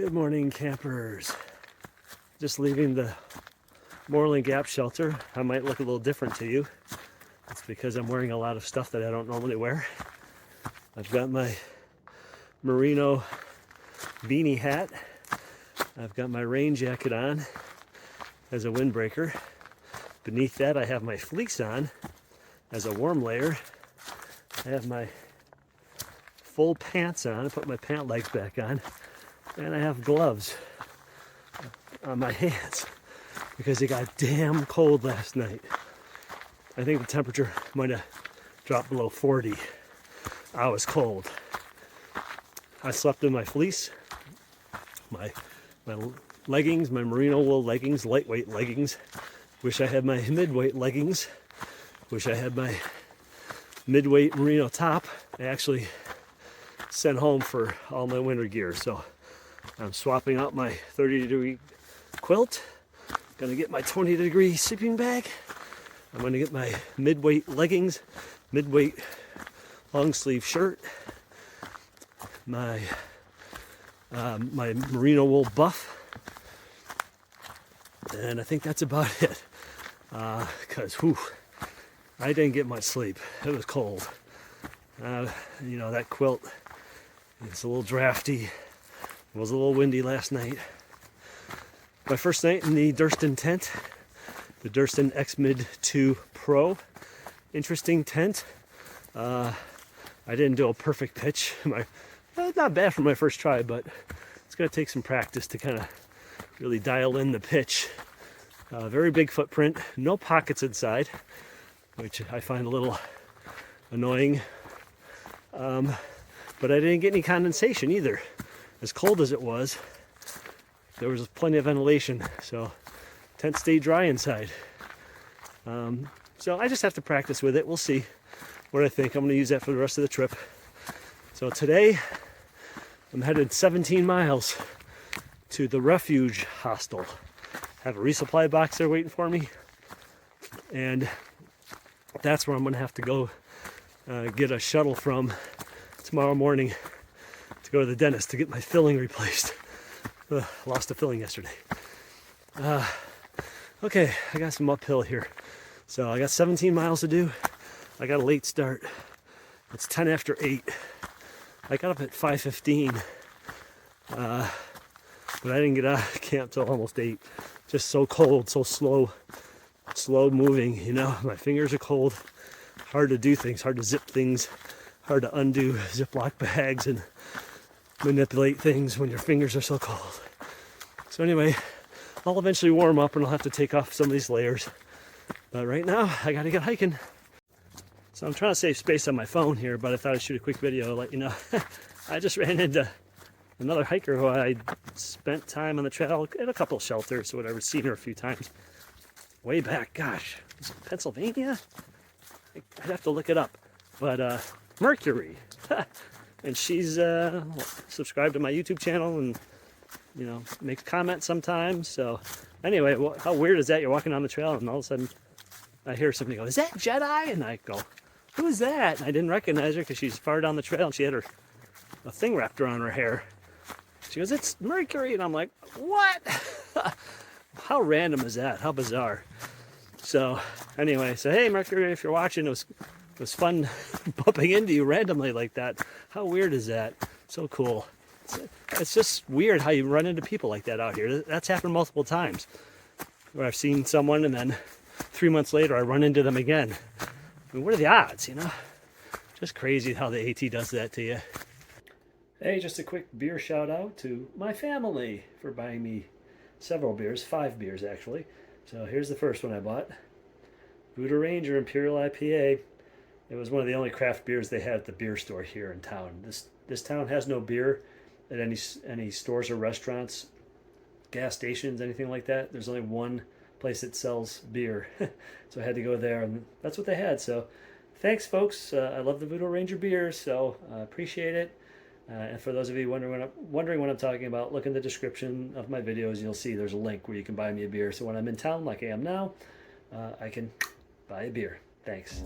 Good morning, campers. Just leaving the Moreland Gap shelter. I might look a little different to you. It's because I'm wearing a lot of stuff that I don't normally wear. I've got my merino beanie hat. I've got my rain jacket on as a windbreaker. Beneath that, I have my fleece on as a warm layer. I have my full pants on. I put my pant legs back on. And I have gloves on my hands because it got damn cold last night. I think the temperature might have dropped below 40. I was cold. I slept in my fleece, my leggings, my merino wool leggings, lightweight leggings. Wish I had my mid-weight leggings. Wish I had my mid-weight merino top. I actually sent home for all my winter gear, so I'm swapping out my 30-degree quilt. Gonna get my 20-degree sleeping bag. I'm gonna get my mid-weight leggings, mid-weight long sleeve shirt, my my merino wool buff, and I think that's about it. Cause I didn't get much sleep. It was cold. You know, that quilt, it's a little drafty. It was a little windy last night. My first night in the Durston tent, the Durston X-Mid 2 Pro. Interesting tent. I didn't do a perfect pitch. Not bad for my first try, but it's going to take some practice to kind of really dial in the pitch. Very big footprint, no pockets inside, which I find a little annoying. But I didn't get any condensation either. As cold as it was, there was plenty of ventilation, so tent stayed dry inside. So I just have to practice with it. We'll see what I think. I'm going to use that for the rest of the trip. So today, I'm headed 17 miles to the Refuge Hostel. Have a resupply box there waiting for me, and that's where I'm going to have to go get a shuttle from tomorrow morning to go to the dentist to get my filling replaced. Lost a filling yesterday. Okay, I got some uphill here. So I got 17 miles to do. I got a late start. It's 10 after 8. I got up at 5:15. But I didn't get out of camp till almost 8. Just so cold, so slow moving, you know. My fingers are cold. Hard to do things, hard to zip things, hard to undo Ziploc bags and manipulate things when your fingers are so cold. So anyway, I'll eventually warm up and I'll have to take off some of these layers. But right now, I gotta get hiking. So I'm trying to save space on my phone here, but I thought I'd shoot a quick video to let you know. I just ran into another hiker who I spent time on the trail at a couple shelters or whatever, seen her a few times. Way back, gosh, is it Pennsylvania? I'd have to look it up. But Mercury. And she's subscribed to my YouTube channel and, you know, makes comments sometimes. So anyway, how weird is that? You're walking down the trail and all of a sudden I hear somebody go, "Is that Jedi?" And I go, "Who is that?" And I didn't recognize her because she's far down the trail and she had a thing wrapped around her hair. She goes, "It's Mercury." And I'm like, what? How random is that? How bizarre. So anyway, so hey Mercury, if you're watching, it was fun bumping into you randomly like that. How weird is that? So cool. It's just weird how you run into people like that out here. That's happened multiple times where I've seen someone and then 3 months later I run into them again. I mean, what are the odds, you know? Just crazy how the AT does that to you. Hey, just a quick beer shout out to my family for buying me several beers, 5 beers actually. So here's the first one I bought. Voodoo Ranger Imperial IPA. It was one of the only craft beers they had at the beer store here in town. This town has no beer at any stores or restaurants, gas stations, anything like that. There's only one place that sells beer. So I had to go there, and that's what they had. So thanks, folks. I love the Voodoo Ranger beer, so I appreciate it. And for those of you wondering what I'm talking about, look in the description of my videos. You'll see there's a link where you can buy me a beer. So when I'm in town, like I am now, I can buy a beer. Thanks.